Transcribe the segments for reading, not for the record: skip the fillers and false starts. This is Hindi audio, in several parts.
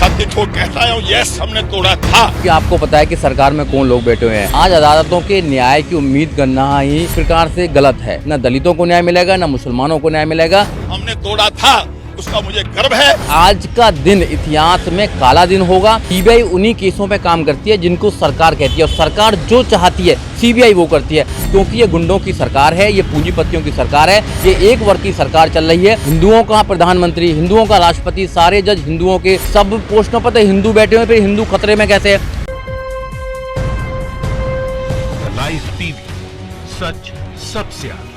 छाती ठोक कहता हूँ, यस हमने तोड़ा था। कि आपको पता है कि सरकार में कौन लोग बैठे हुए हैं। आज अदालतों के न्याय की उम्मीद करना ही प्रकार से गलत है। न दलितों को न्याय मिलेगा, न मुसलमानों को न्याय मिलेगा। हमने तोड़ा था, उसका मुझे गर्व है। आज का दिन इतिहास में काला दिन होगा। सीबीआई उन्हीं केसों पे काम करती है जिनको सरकार कहती है, और सरकार जो चाहती है सीबीआई वो करती है, क्योंकि ये गुंडों की सरकार है, ये पूंजीपतियों की सरकार है, ये एक वर्ग की सरकार चल रही है। हिंदुओं का प्रधानमंत्री, हिंदुओं का राष्ट्रपति, सारे जज हिंदुओं के, सब पोस्टों पर हिंदू बैठे हुए, फिर हिंदू खतरे में कैसे है। लाइव टीवी, सच सबसे आगे।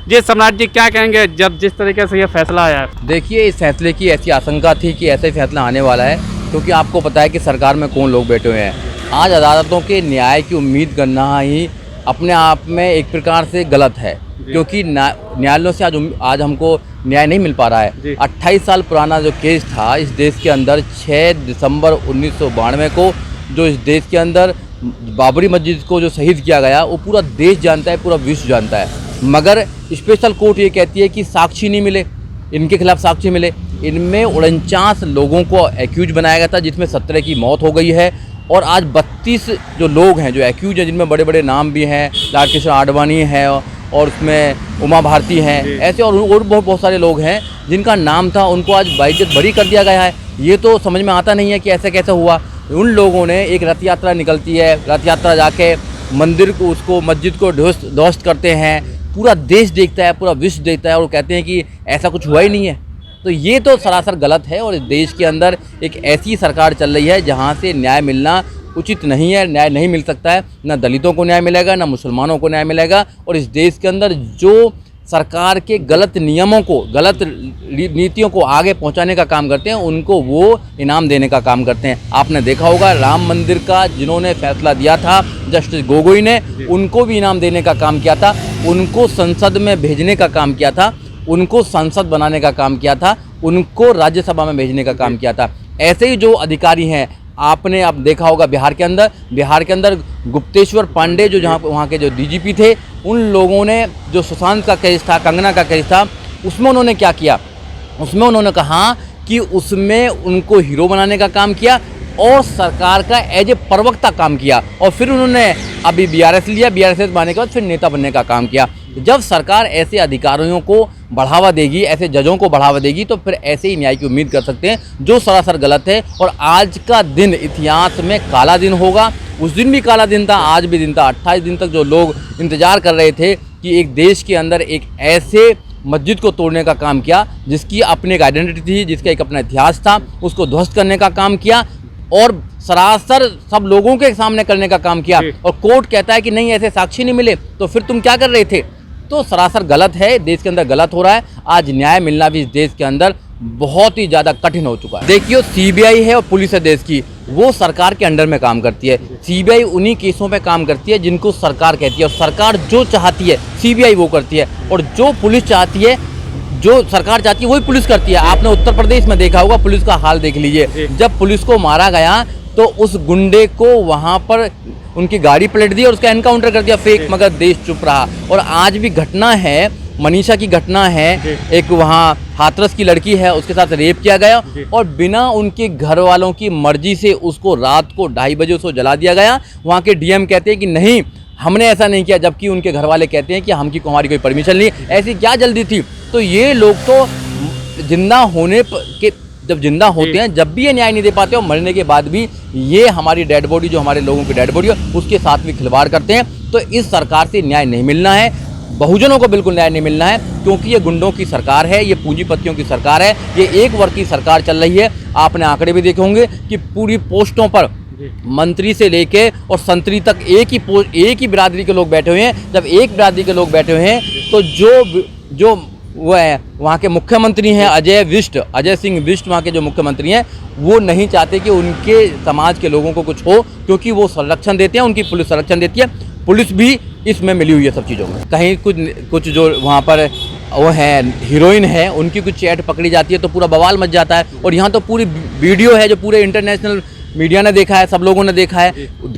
जी सम्राट जी, क्या कहेंगे जब जिस तरीके से ये फैसला आया है? देखिए, इस फैसले की ऐसी आशंका थी कि ऐसा ही फैसला आने वाला है, क्योंकि आपको पता है कि सरकार में कौन लोग बैठे हुए हैं। आज अदालतों के न्याय की उम्मीद करना ही अपने आप में एक प्रकार से गलत है, क्योंकि न्यायालयों से आज हमको न्याय नहीं मिल पा रहा है। 28 साल पुराना जो केस था इस देश के अंदर, 6 दिसंबर 1992 को जो इस देश के अंदर बाबरी मस्जिद को जो शहीद किया गया, वो पूरा देश जानता है, पूरा विश्व जानता है। मगर स्पेशल कोर्ट ये कहती है कि साक्षी नहीं मिले, इनके खिलाफ साक्षी मिले। इनमें 49 लोगों को एक्यूज बनाया गया था, जिसमें 17 की मौत हो गई है। और आज 32 जो लोग हैं जो एक्यूज हैं, जिनमें बड़े बड़े नाम भी हैं, लाल कृष्ण आडवाणी है और उसमें उमा भारती हैं, ऐसे और बहुत सारे लोग हैं जिनका नाम था, उनको आज बाइज्जत बरी कर दिया गया है। ये तो समझ में आता नहीं है कि ऐसे कैसे हुआ। उन लोगों ने, एक रथ यात्रा निकलती है, रथ यात्रा जाके मंदिर को, उसको मस्जिद को ध्वस्त करते हैं, पूरा देश देखता है, पूरा विश्व देखता है, और कहते हैं कि ऐसा कुछ हुआ ही नहीं है। तो ये तो सरासर गलत है, और इस देश के अंदर एक ऐसी सरकार चल रही है जहाँ से न्याय मिलना उचित नहीं है, न्याय नहीं मिल सकता है। न दलितों को न्याय मिलेगा, न मुसलमानों को न्याय मिलेगा। और इस देश के अंदर जो सरकार के गलत नियमों को, गलत नीतियों को आगे पहुंचाने का काम करते हैं, उनको वो इनाम देने का काम करते हैं। आपने देखा होगा राम मंदिर का जिन्होंने फैसला दिया था जस्टिस गोगोई ने, उनको भी इनाम देने का काम किया था, उनको संसद में भेजने का काम किया था, उनको संसद बनाने का काम किया था, उनको राज्यसभा में भेजने का काम किया था। ऐसे ही जो अधिकारी हैं, आपने अब देखा होगा बिहार के अंदर गुप्तेश्वर पांडे जो वहाँ के जो डीजीपी थे, उन लोगों ने जो सुशांत का केस था, कंगना का केस था, उसमें उन्होंने क्या किया? उसमें उन्होंने कहा कि उसमें उनको हीरो बनाने का काम किया और सरकार का एज ए प्रवक्ता काम किया, और फिर उन्होंने अभी बीआरएस लिया, बीआरएस बनने के बाद फिर नेता बनने का काम किया। जब सरकार ऐसे अधिकारियों को बढ़ावा देगी, ऐसे जजों को बढ़ावा देगी, तो फिर ऐसे ही न्याय की उम्मीद कर सकते हैं, जो सरासर गलत है। और आज का दिन इतिहास में काला दिन होगा। उस दिन भी काला दिन था, आज भी दिन था। 28 दिन तक जो लोग इंतजार कर रहे थे कि एक देश के अंदर एक ऐसे मस्जिद को तोड़ने का काम किया जिसकी अपनी एक आइडेंटिटी थी, जिसका एक अपना इतिहास था, उसको ध्वस्त करने का काम किया और सरासर सब लोगों के सामने करने का काम किया। और कोर्ट कहता है कि नहीं, ऐसे साक्षी नहीं मिले, तो फिर तुम क्या कर रहे थे? तो सरासर गलत है, देश के अंदर गलत हो रहा है। आज न्याय मिलना भी इस देश के अंदर बहुत ही ज़्यादा कठिन हो चुका है। देखिए, सीबीआई है और पुलिस है देश की, वो सरकार के अंडर में काम करती है। सीबीआई उन्हीं केसों पे काम करती है जिनको सरकार कहती है, और सरकार जो चाहती है सीबीआई वो करती है, और जो पुलिस चाहती है, जो सरकार चाहती है वही पुलिस करती है। आपने उत्तर प्रदेश में देखा होगा, पुलिस का हाल देख लीजिए। जब पुलिस को मारा गया तो उस गुंडे को वहाँ पर उनकी गाड़ी पलट दी और उसका एनकाउंटर कर दिया फेक, मगर देश चुप रहा। और आज भी घटना है, मनीषा की घटना है, एक वहाँ हाथरस की लड़की है, उसके साथ रेप किया गया और बिना उनके घर वालों की मर्जी से उसको रात को 2:30 बजे उसको जला दिया गया। वहाँ के डीएम कहते हैं कि नहीं, हमने ऐसा नहीं किया, जबकि उनके घर वाले कहते हैं कि हमारी कोई परमिशन नहीं, ऐसी क्या जल्दी थी। तो ये लोग तो जिंदा होने के, जब जिंदा होते हैं, जब भी ये न्याय नहीं दे पाते, और मरने के बाद भी ये हमारी डेड बॉडी, जो हमारे लोगों की डेड बॉडी है, उसके साथ भी खिलवाड़ करते हैं। तो इस सरकार से न्याय नहीं मिलना है, बहुजनों को बिल्कुल न्याय नहीं मिलना है, क्योंकि ये गुंडों की सरकार है, ये पूंजीपतियों की सरकार है, ये एक वर्ग की सरकार चल रही है। आपने आंकड़े भी देखे होंगे कि पूरी पोस्टों पर मंत्री से लेके और संतरी तक एक ही बिरादरी के लोग बैठे हुए हैं। जब एक बिरादरी के लोग बैठे हुए हैं, तो जो वो है वहाँ के मुख्यमंत्री हैं अजय सिंह विष्ट, वहाँ के जो मुख्यमंत्री हैं, वो नहीं चाहते कि उनके समाज के लोगों को कुछ हो, क्योंकि वो संरक्षण देते हैं, उनकी पुलिस संरक्षण देती है। पुलिस भी इसमें मिली हुई है सब चीज़ों में। कहीं कुछ जो वहाँ पर वो हैं हीरोइन है, उनकी कुछ चैट पकड़ी जाती है तो पूरा बवाल मच जाता है। और यहाँ तो पूरी वीडियो है जो पूरे इंटरनेशनल मीडिया ने देखा है, सब लोगों ने देखा है,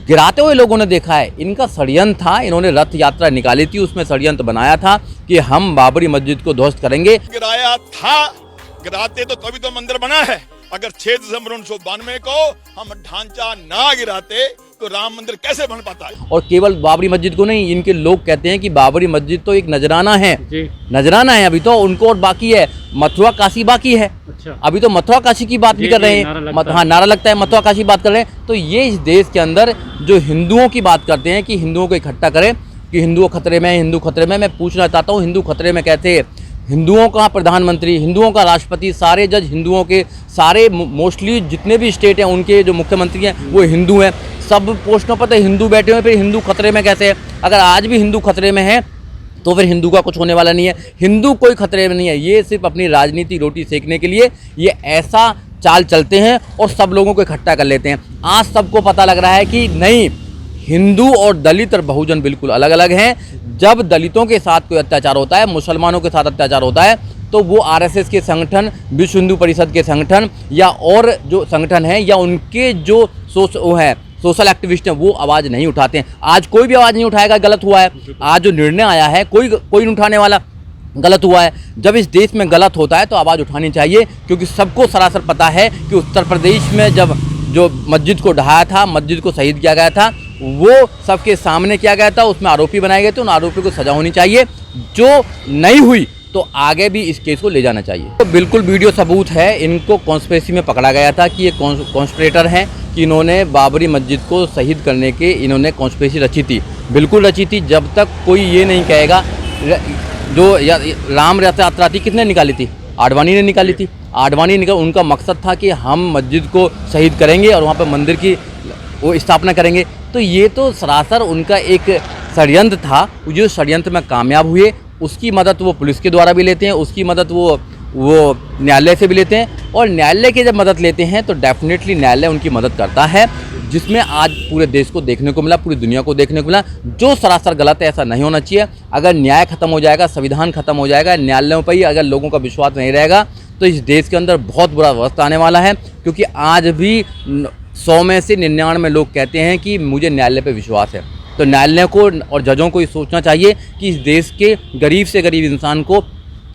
गिराते हुए लोगों ने देखा है। इनका षड्यंत्र था, इन्होंने रथ यात्रा निकाली थी, उसमें षड्यंत्र बनाया था कि हम बाबरी मस्जिद को ध्वस्त करेंगे। गिराया था, गिराते तो तभी तो मंदिर बना है, अगर 6 दिसंबर 1992 को हम ढांचा ना गिराते तो राम मंदिर कैसे बन पाता है। और केवल बाबरी मस्जिद को नहीं, इनके लोग कहते हैं कि बाबरी मस्जिद तो एक नजराना है जी। नजराना है अभी तो उनको, और बाकी है मथुरा काशी बाकी है। अच्छा। अभी तो मथुरा काशी की बात भी कर रहे हैं, हाँ नारा लगता है, मथुरा काशी बात कर रहे हैं। तो ये इस देश के अंदर जो हिंदुओं की बात करते हैं कि हिंदुओं को इकट्ठा करें कि हिंदू खतरे में, हिंदू खतरे में, मैं पूछना चाहता हूँ हिंदू खतरे में कैसे? हिंदुओं का प्रधानमंत्री, हिंदुओं का राष्ट्रपति, सारे जज हिंदुओं के, सारे मोस्टली जितने भी स्टेट हैं उनके जो मुख्यमंत्री हैं वो हिंदू हैं, सब पोस्टों पर तो हिंदू बैठे हुए, फिर हिंदू खतरे में कैसे है? अगर आज भी हिंदू खतरे में है तो फिर हिंदू का कुछ होने वाला नहीं है। हिंदू कोई खतरे में नहीं है, ये सिर्फ अपनी राजनीति रोटी सेकने के लिए ये ऐसा चाल चलते हैं और सब लोगों को इकट्ठा कर लेते हैं। आज सबको पता लग रहा है कि नहीं, हिंदू और दलित और बहुजन बिल्कुल अलग अलग हैं। जब दलितों के साथ कोई अत्याचार होता है, मुसलमानों के साथ अत्याचार होता है, तो वो आरएसएस के संगठन, विश्व हिंदू परिषद के संगठन या और जो संगठन हैं या उनके जो सोशल एक्टिविस्ट हैं वो आवाज़ नहीं उठाते हैं। आज कोई भी आवाज़ नहीं उठाएगा, गलत हुआ है। आज जो निर्णय आया है कोई नहीं उठाने वाला, गलत हुआ है। जब इस देश में गलत होता है तो आवाज़ उठानी चाहिए, क्योंकि सबको सरासर पता है कि उत्तर प्रदेश में जब जो मस्जिद को ढहाया था, मस्जिद को शहीद किया गया था, वो सबके सामने किया गया था, उसमें आरोपी बनाए गए थे, उन आरोपी को सजा होनी चाहिए। जो नहीं हुई तो आगे भी इस केस को ले जाना चाहिए। तो बिल्कुल वीडियो सबूत है, इनको कॉन्स्पिरेसी में पकड़ा गया था कि ये कॉन्स्पिरेटर हैं, कि इन्होंने बाबरी मस्जिद को शहीद करने के इन्होंने कॉन्स्पिरेसी रची थी, बिल्कुल रची थी। जब तक कोई ये नहीं कहेगा, जो राम रथ यात्रा थी किसने निकाली थी? आडवाणी ने निकाली थी। आडवाणी उनका मकसद था कि हम मस्जिद को शहीद करेंगे और वहाँ पर मंदिर की वो स्थापना करेंगे। तो ये तो सरासर उनका एक षड्यंत्र था। जो षड्यंत्र में कामयाब हुए उसकी मदद वो पुलिस के द्वारा भी लेते हैं, उसकी मदद वो न्यायालय से भी लेते हैं, और न्यायालय की जब मदद लेते हैं तो डेफिनेटली न्यायालय उनकी मदद करता है, जिसमें आज पूरे देश को देखने को मिला, पूरी दुनिया को देखने को मिला। जो सरासर गलत है, ऐसा नहीं होना चाहिए। अगर न्याय खत्म हो जाएगा, संविधान खत्म हो जाएगा, न्यायालयों पर ही अगर लोगों का विश्वास नहीं रहेगा तो इस देश के अंदर बहुत बुरा वक्त आने वाला है। क्योंकि आज भी 100 में से 99 लोग कहते हैं कि मुझे न्यायालय पर विश्वास है। तो न्यायालय को और जजों को ये सोचना चाहिए कि इस देश के गरीब से गरीब इंसान को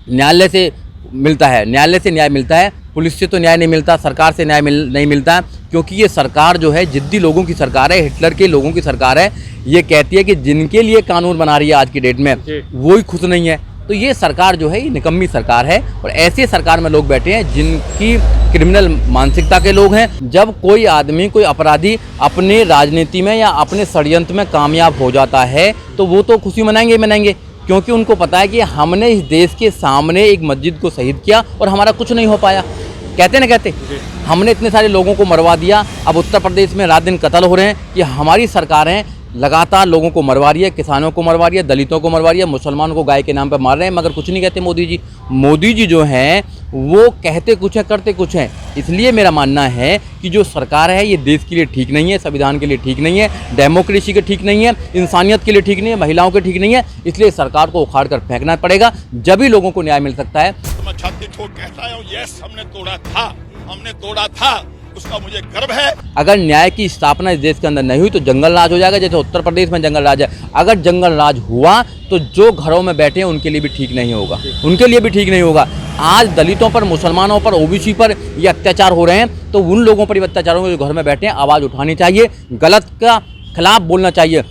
न्यायालय से मिलता है, न्यायालय से न्याय मिलता है, पुलिस से तो न्याय नहीं मिलता, सरकार से न्याय नहीं मिलता है। क्योंकि ये सरकार जो है जिद्दी लोगों की सरकार है, हिटलर के लोगों की सरकार है। ये कहती है कि जिनके लिए कानून बना रही है आज की डेट में वो ही खुश नहीं है। तो ये सरकार जो है ये निकम्मी सरकार है, और ऐसे सरकार में लोग बैठे हैं जिनकी क्रिमिनल मानसिकता के लोग हैं। जब कोई आदमी, कोई अपराधी अपने राजनीति में या अपने षड्यंत्र में कामयाब हो जाता है तो वो तो खुशी मनाएंगे, क्योंकि उनको पता है कि हमने इस देश के सामने एक मस्जिद को शहीद किया और हमारा कुछ नहीं हो पाया। कहते हमने इतने सारे लोगों को मरवा दिया। अब उत्तर प्रदेश में रात दिन कत्ल हो रहे हैं। ये हमारी सरकारें लगातार लोगों को मरवा रही है, किसानों को मरवा रही है, दलितों को मरवा रही है, मुसलमानों को गाय के नाम पर मार रहे हैं, मगर कुछ नहीं कहते मोदी जी जो हैं वो कहते कुछ है, करते कुछ हैं। इसलिए मेरा मानना है कि जो सरकार है ये देश के लिए ठीक नहीं है, संविधान के लिए ठीक नहीं है, डेमोक्रेसी के ठीक नहीं है, इंसानियत के लिए ठीक नहीं है, महिलाओं के ठीक नहीं है। इसलिए सरकार को उखाड़ कर फेंकना पड़ेगा, जब ही लोगों को न्याय मिल सकता है। तो मैं छाती ठोक कहता हूँ, यस हमने तोड़ा था, उसका मुझे गर्व है। अगर न्याय की स्थापना इस देश के अंदर नहीं हुई तो जंगल राज हो जाएगा, जैसे उत्तर प्रदेश में जंगल राज है। अगर जंगल राज हुआ तो जो घरों में बैठे हैं उनके लिए भी ठीक नहीं होगा, उनके लिए भी ठीक नहीं होगा। आज दलितों पर, मुसलमानों पर, ओबीसी पर ये अत्याचार हो रहे हैं, तो उन लोगों पर भी अत्याचारों में जो घर में बैठे हैं आवाज़ उठानी चाहिए, गलत का खिलाफ बोलना चाहिए।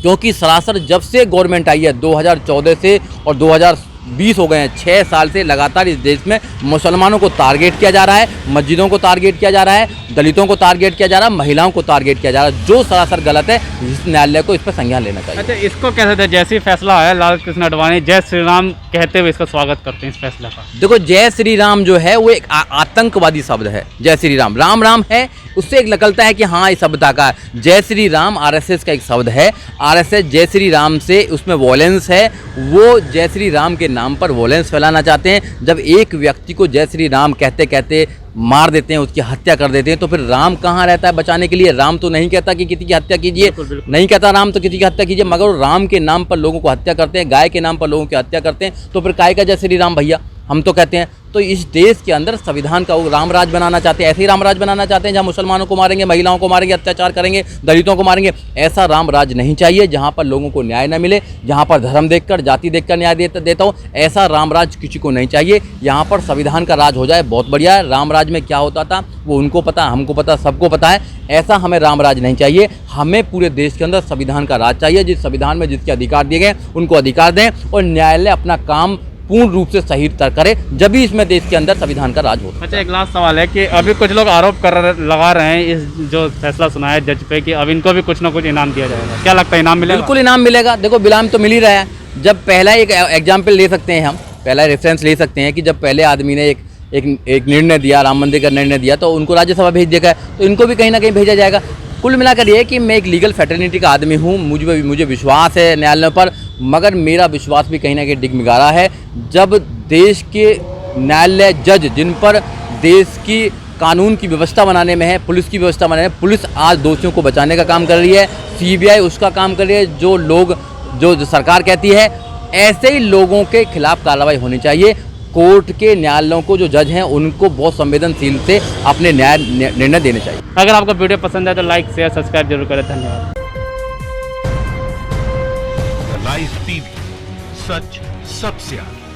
क्योंकि सरासर जब से गवर्नमेंट आई है 2014 से और 2020 हो गए हैं, 6 साल से लगातार इस देश में मुसलमानों को टारगेट किया जा रहा है, मस्जिदों को टारगेट किया जा रहा है, दलितों को टारगेट किया जा रहा है, महिलाओं को टारगेट किया जा रहा है। जो सरासर गलत है, इस न्यायालय को इस पर संज्ञान लेना चाहिए। अच्छा, इसको कैसे थे? जैसे ही फैसला आया, लाल कृष्ण आडवाणी जय श्री राम कहते हुए इसका स्वागत करते हैं इस फैसला का। देखो, जय श्री राम जो है वो एक आतंकवादी शब्द है। जय श्री राम, राम राम है, उससे एक निकलता है कि हाँ इस सभ्यता का। जय श्री राम आरएसएस का एक शब्द है। आरएसएस जय श्री राम से उसमें वॉयलेंस है, वो जय श्री राम के नाम पर वॉयलेंस फैलाना चाहते हैं। जब एक व्यक्ति को जय श्री राम कहते कहते मार देते हैं, उसकी हत्या कर देते हैं, तो फिर राम कहाँ रहता है बचाने के लिए? राम तो नहीं कहता कि किसी की हत्या कीजिए, नहीं कहता राम तो किसी की हत्या कीजिए, मगर राम के नाम पर लोगों को हत्या करते हैं, गाय के नाम पर लोगों की हत्या करते हैं। तो फिर काय का जय श्री राम भैया? हम तो कहते हैं। तो इस देश के अंदर संविधान का वो राम राज बनाना चाहते हैं, ऐसे ही राम राज बनाना चाहते हैं जहाँ मुसलमानों को मारेंगे, महिलाओं को मारेंगे, अत्याचार करेंगे, दलितों को मारेंगे। ऐसा राम राज नहीं चाहिए जहाँ पर लोगों को न्याय न मिले, जहाँ पर धर्म देखकर, जाति देखकर न्याय देता हो। ऐसा राम राज किसी को नहीं चाहिए। यहाँ पर संविधान का राज हो जाए, बहुत बढ़िया है। राम राज में क्या होता था वो उनको पता, हमको पता, सबको पता है। ऐसा हमें राम राज नहीं चाहिए। हमें पूरे देश के अंदर संविधान का राज चाहिए। जिस संविधान में जिसके अधिकार दिए गए उनको अधिकार दें और न्यायालय अपना काम पूर्ण रूप से सही तरह करे, जब भी इसमें देश के अंदर संविधान का राज हो। अच्छा, एक लास्ट सवाल है कि अभी कुछ लोग आरोप लगा रहे हैं इस जो फैसला सुना है जज पे कि अब इनको भी कुछ ना कुछ इनाम दिया जाएगा, क्या लगता है इनाम मिलेगा? बिल्कुल इनाम मिलेगा। देखो इनाम तो मिल ही रहा है। जब पहला एक एग्जाम्पल ले सकते हैं, हम पहला रेफरेंस ले सकते हैं कि जब पहले आदमी ने एक निर्णय दिया, राम मंदिर का निर्णय दिया, तो उनको राज्यसभा भेज दिया गया, तो इनको भी कहीं ना कहीं भेजा जाएगा। कुल मिलाकर ये कि मैं एक लीगल फैटर्निटी का आदमी हूँ, मुझे विश्वास है न्यायालयों पर, मगर मेरा विश्वास भी कहीं ना कहीं डिगमिगा रहा है जब देश के न्यायालय जज, जिन पर देश की कानून की व्यवस्था बनाने में है, पुलिस की व्यवस्था बनाने में, पुलिस आज दोषियों को बचाने का काम कर रही है, सीबीआई उसका काम कर रही है। जो सरकार कहती है, ऐसे ही लोगों के खिलाफ कार्रवाई होनी चाहिए। कोर्ट के न्यायालयों को जो जज हैं उनको बहुत संवेदनशील से अपने निर्णय देने चाहिए। अगर आपको वीडियो पसंद है तो लाइक शेयर सब्सक्राइब जरूर करें। धन्यवाद। लाइव टीवी, सच सबसे आगे।